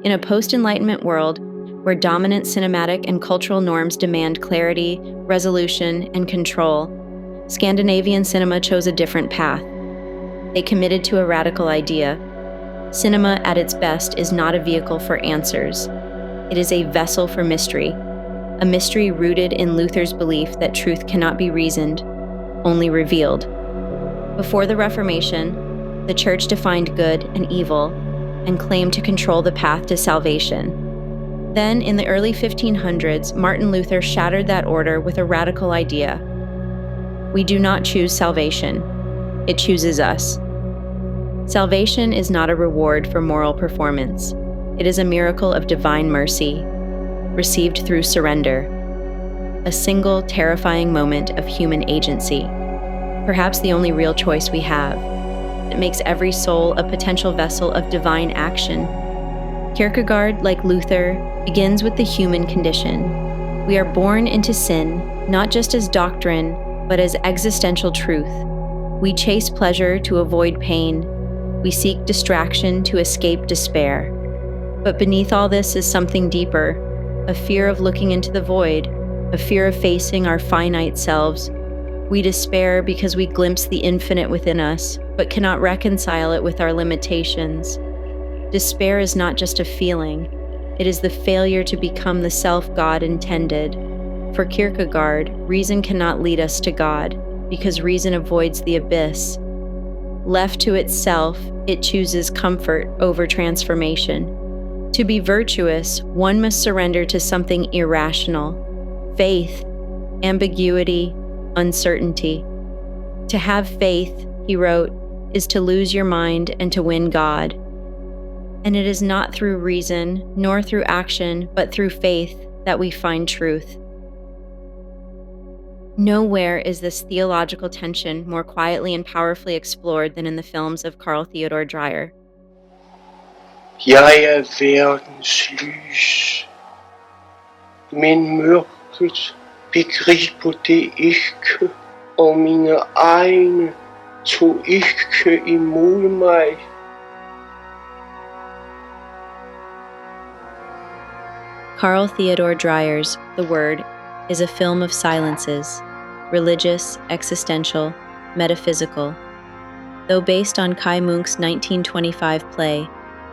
In a post-Enlightenment world where dominant cinematic and cultural norms demand clarity, resolution, and control, Scandinavian cinema chose a different path. They committed to a radical idea. Cinema, at its best, is not a vehicle for answers. It is a vessel for mystery, a mystery rooted in Luther's belief that truth cannot be reasoned, only revealed. Before the Reformation, the Church defined good and evil and claimed to control the path to salvation. Then, in the early 1500s, Martin Luther shattered that order with a radical idea. We do not choose salvation. It chooses us. Salvation is not a reward for moral performance. It is a miracle of divine mercy, received through surrender, a single terrifying moment of human agency, perhaps the only real choice we have. It makes every soul a potential vessel of divine action. Kierkegaard, like Luther, begins with the human condition. We are born into sin, not just as doctrine, but as existential truth. We chase pleasure to avoid pain. We seek distraction to escape despair. But beneath all this is something deeper, a fear of looking into the void, a fear of facing our finite selves. We despair because we glimpse the infinite within us, but cannot reconcile it with our limitations. Despair is not just a feeling. It is the failure to become the self God intended. For Kierkegaard, reason cannot lead us to God, because reason avoids the abyss. Left to itself, it chooses comfort over transformation. To be virtuous, one must surrender to something irrational: faith, ambiguity, uncertainty. To have faith, he wrote, is to lose your mind and to win God. And it is not through reason, nor through action, but through faith that we find truth. Nowhere is this theological tension more quietly and powerfully explored than in the films of Carl Theodor Dreyer. Jeg verdens lys, men mørket begriber det ikke, og mine egne tog ikke imod mig. Carl Theodor Dreyer's The Word is a film of silences, religious, existential, metaphysical. Though based on Kai Munck's 1925 play,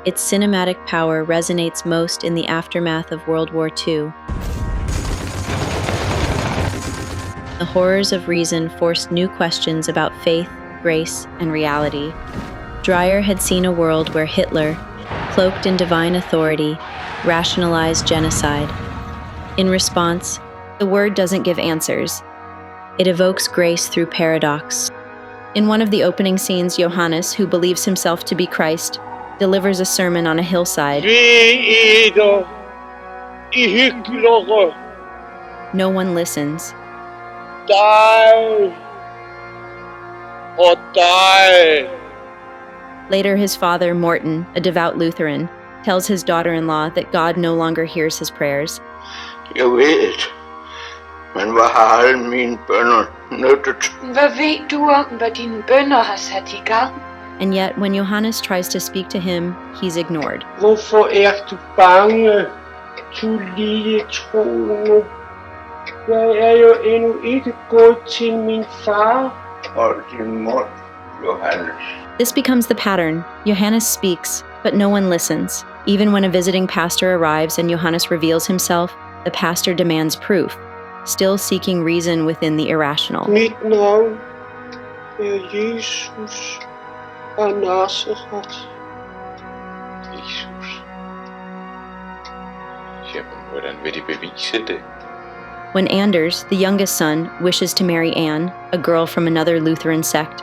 its cinematic power resonates most in the aftermath of World War II. The horrors of reason forced new questions about faith, grace, and reality. Dreyer had seen a world where Hitler, cloaked in divine authority, rationalized genocide. In response, The Word doesn't give answers. It evokes grace through paradox. In one of the opening scenes, Johannes, who believes himself to be Christ, delivers a sermon on a hillside. No one listens. Die or die. Later, his father, Morten, a devout Lutheran, tells his daughter-in-law that God no longer hears his prayers. Jeg ved, men hvad har alle mine bønner nyttet? Hvad ved du om, hvad dine bønner har sat i gang? And yet, when Johannes tries to speak to him, he's ignored. Hvorfor du bange, du lille troende? Jeg jo endnu ikke gået til min far. Hold din mund, Johannes. This becomes the pattern. Johannes speaks, but no one listens. Even when a visiting pastor arrives and Johannes reveals himself, the pastor demands proof, still seeking reason within the irrational. Mit navn Jesus af Nazareth. Jesus. Jamen, hvordan vil de bevise det? When Anders, the youngest son, wishes to marry Anne, a girl from another Lutheran sect,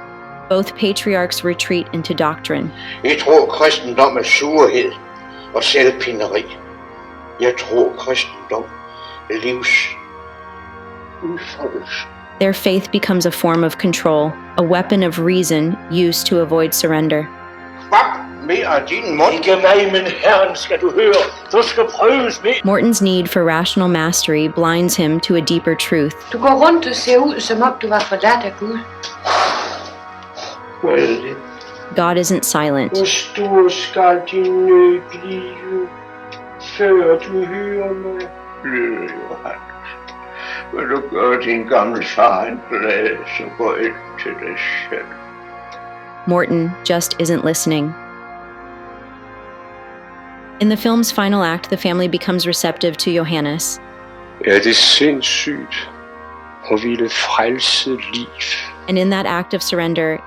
both patriarchs retreat into doctrine. Jeg tror kristendom surhed og selvpineri. Jeg tror kristendom livs udfoldelse. Their faith becomes a form of control, a weapon of reason used to avoid surrender. Morten's need for rational mastery blinds him to a deeper truth. Du går rundt og ser ud, som om du var forladt af Gud. God isn't silent. Hvor stor skal din nød blive? før du hører mig, lyder Johannes. Vil du gøre din gamle far en glæde, så gå ind til dig selv. Morton just isn't listening. In the film's final act, the family becomes receptive to Johannes. Det sindssygt at ville frelse liv. And in that act of surrender,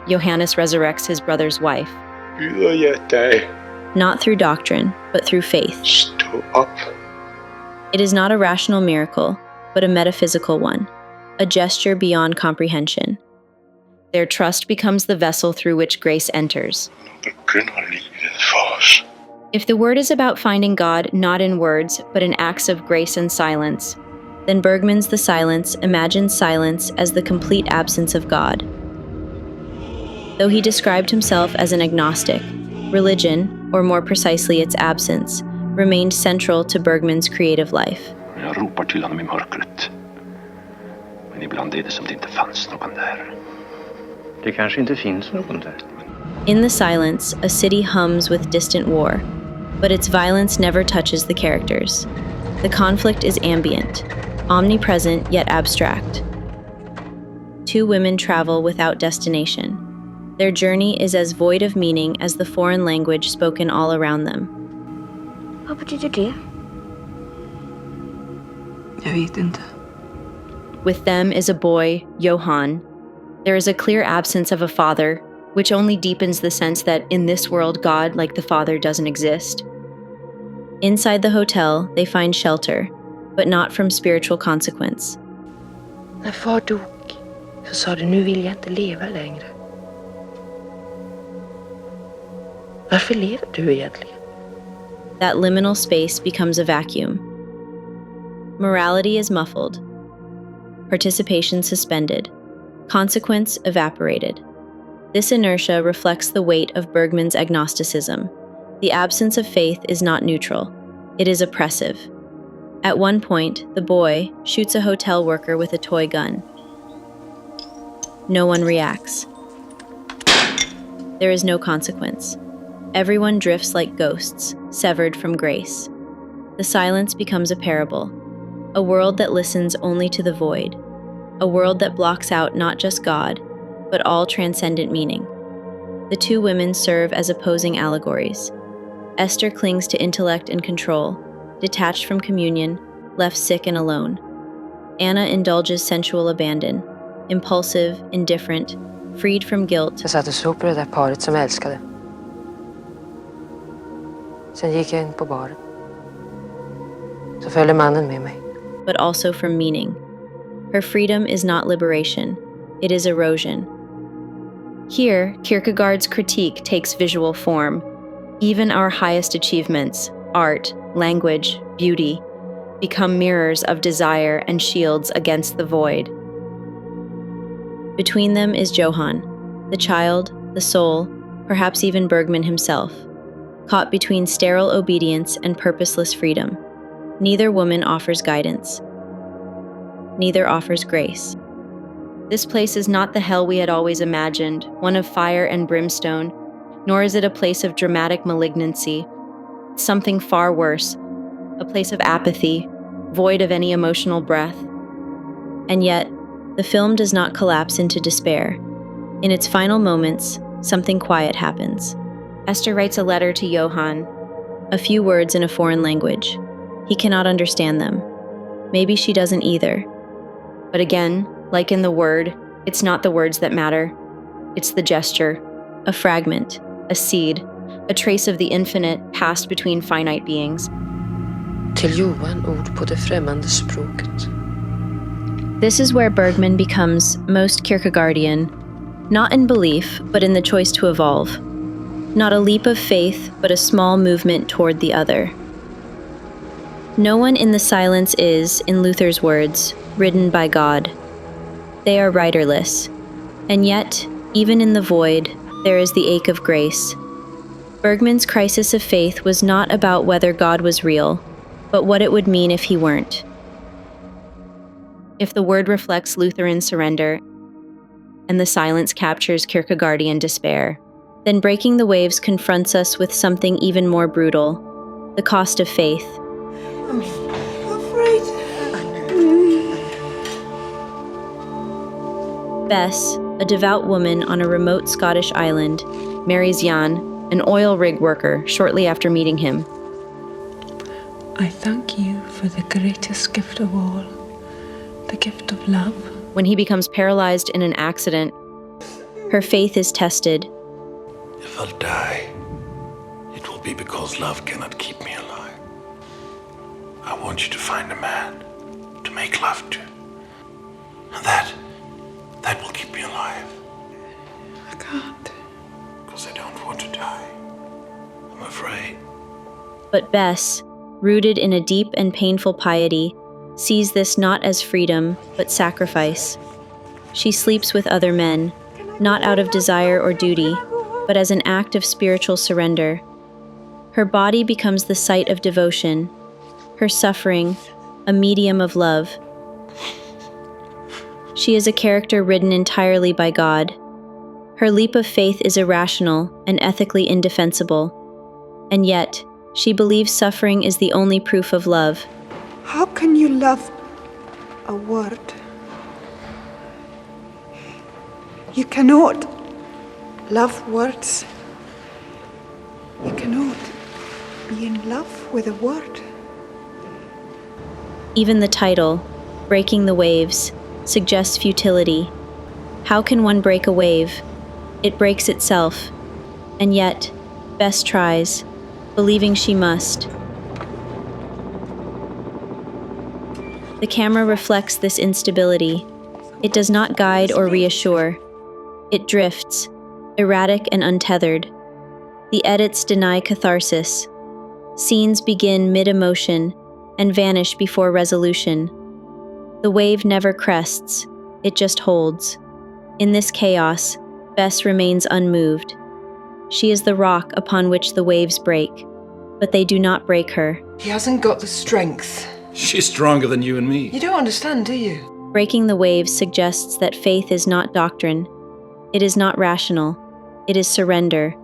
Johannes resurrects his brother's wife. Byder jeg dig, Not through doctrine, but through faith. stå op. It is not a rational miracle, but a metaphysical one, a gesture beyond comprehension. Their trust becomes the vessel through which grace enters. Begynder livet for os. If the word is about finding God not in words, but in acts of grace and silence, then Bergman's The Silence imagines silence as the complete absence of God. Though he described himself as an agnostic, religion, or more precisely its absence, remained central to Bergman's creative life. Jag ropar till honom i mörkret. Men ibland är det som det inte fanns någon där. Det kanske inte finns någon där. In the silence, a city hums with distant war, but its violence never touches the characters. The conflict is ambient, omnipresent yet abstract. Two women travel without destination. Their journey is as void of meaning as the foreign language spoken all around them. Vad betyder det? Jag vet inte. With them is a boy, Johann. There is a clear absence of a father, which only deepens the sense that in this world, God, like the Father, doesn't exist. Inside the hotel, they find shelter, but not from spiritual consequence. När far dog så sa du, nu vill jag inte leva längre. Varför lever du egentligen? That liminal space becomes a vacuum. Morality is muffled, participation suspended, consequence evaporated. This inertia reflects the weight of Bergman's agnosticism. The absence of faith is not neutral. It is oppressive. At one point, the boy shoots a hotel worker with a toy gun. No one reacts. There is no consequence. Everyone drifts like ghosts, severed from grace. The silence becomes a parable, a world that listens only to the void, a world that blocks out not just God, but all transcendent meaning. The two women serve as opposing allegories. Esther clings to intellect and control, detached from communion, left sick and alone. Anna indulges sensual abandon, impulsive, indifferent, freed from guilt. Jag satt och såg på det där paret som älskade. Sen gick jag in på baren. Så följde mannen med mig. But also from meaning. Her freedom is not liberation, it is erosion. Here, Kierkegaard's critique takes visual form. Even our highest achievements, art, language, beauty, become mirrors of desire and shields against the void. Between them is Johann, the child, the soul, perhaps even Bergman himself, caught between sterile obedience and purposeless freedom. Neither woman offers guidance. Neither offers grace. This place is not the hell we had always imagined, one of fire and brimstone, nor is it a place of dramatic malignancy. It's something far worse, a place of apathy, void of any emotional breath. And yet, the film does not collapse into despair. In its final moments, something quiet happens. Esther writes a letter to Johann, a few words in a foreign language. He cannot understand them. Maybe she doesn't either. But again, like in the word, it's not the words that matter. It's the gesture, a fragment, a seed, a trace of the infinite passed between finite beings. Till Johan ord på det främmande språket. This is where Bergman becomes most Kierkegaardian, not in belief, but in the choice to evolve. Not a leap of faith, but a small movement toward the other. No one in the silence is, in Luther's words, ridden by God. They are riderless. And yet, even in the void, there is the ache of grace. Bergman's crisis of faith was not about whether God was real, but what it would mean if he weren't. If the word reflects Lutheran surrender, and the silence captures Kierkegaardian despair, then Breaking the Waves confronts us with something even more brutal, The Cost of Faith. I'm afraid. Bess, a devout woman on a remote Scottish island, marries Jan, an oil rig worker, shortly after meeting him. I thank you for the greatest gift of all, the gift of love. When he becomes paralyzed in an accident, her faith is tested. If I'll die, it will be because love cannot keep me alive. I want you to find a man to make love to. And that will keep me alive. I can't. Because I don't want to die. I'm afraid. But Bess, rooted in a deep and painful piety, sees this not as freedom, but sacrifice. She sleeps with other men, not out of desire or duty, but as an act of spiritual surrender. Her body becomes the site of devotion, her suffering, a medium of love. She is a character ridden entirely by God. Her leap of faith is irrational and ethically indefensible. And yet, she believes suffering is the only proof of love. How can you love a word? You cannot love words. You cannot be in love with a word. Even the title, Breaking the Waves, suggests futility. How can one break a wave? It breaks itself. And yet, Bess tries, believing she must. The camera reflects this instability. It does not guide or reassure. It drifts, erratic and untethered. The edits deny catharsis. Scenes begin mid-emotion and vanish before resolution. The wave never crests, it just holds. In this chaos, Bess remains unmoved. She is the rock upon which the waves break, but they do not break her. He hasn't got the strength. She's stronger than you and me. You don't understand, do you? Breaking the waves suggests that faith is not doctrine. It is not rational. It is surrender,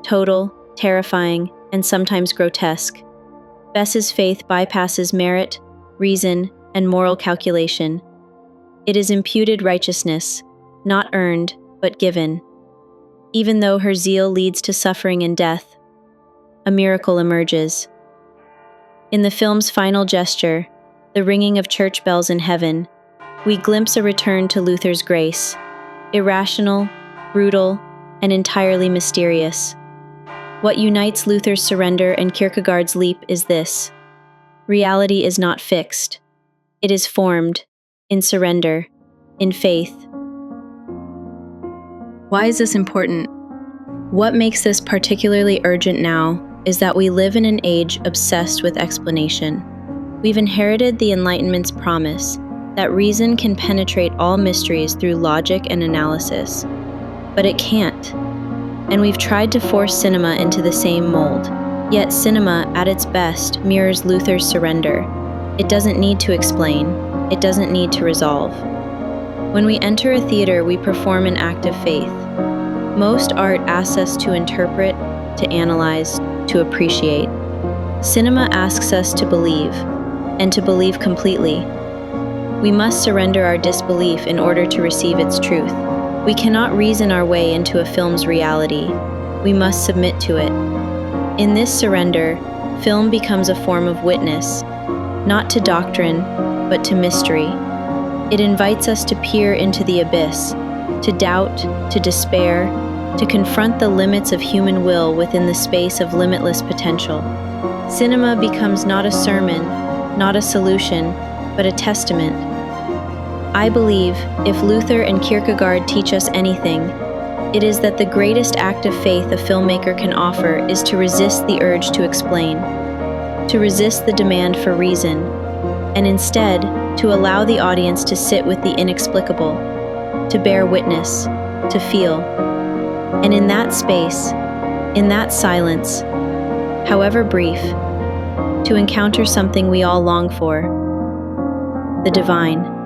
total, terrifying, and sometimes grotesque. Bess's faith bypasses merit, reason, and moral calculation. It is imputed righteousness, not earned, but given. Even though her zeal leads to suffering and death, a miracle emerges. In the film's final gesture, the ringing of church bells in heaven, we glimpse a return to Luther's grace, irrational, brutal, and entirely mysterious. What unites Luther's surrender and Kierkegaard's leap is this: reality is not fixed. It is formed, in surrender, in faith. Why is this important? What makes this particularly urgent now is that we live in an age obsessed with explanation. We've inherited the Enlightenment's promise that reason can penetrate all mysteries through logic and analysis. But it can't. And we've tried to force cinema into the same mold. Yet cinema, at its best, mirrors Luther's surrender. It doesn't need to explain. It doesn't need to resolve. When we enter a theater, we perform an act of faith. Most art asks us to interpret, to analyze, to appreciate. Cinema asks us to believe, and to believe completely. We must surrender our disbelief in order to receive its truth. We cannot reason our way into a film's reality. We must submit to it. In this surrender, film becomes a form of witness, not to doctrine, but to mystery. It invites us to peer into the abyss, to doubt, to despair, to confront the limits of human will within the space of limitless potential. Cinema becomes not a sermon, not a solution, but a testament. I believe, if Luther and Kierkegaard teach us anything, it is that the greatest act of faith a filmmaker can offer is to resist the urge to explain, to resist the demand for reason, and instead to allow the audience to sit with the inexplicable, to bear witness, to feel. And in that space, in that silence, however brief, to encounter something we all long for, the divine.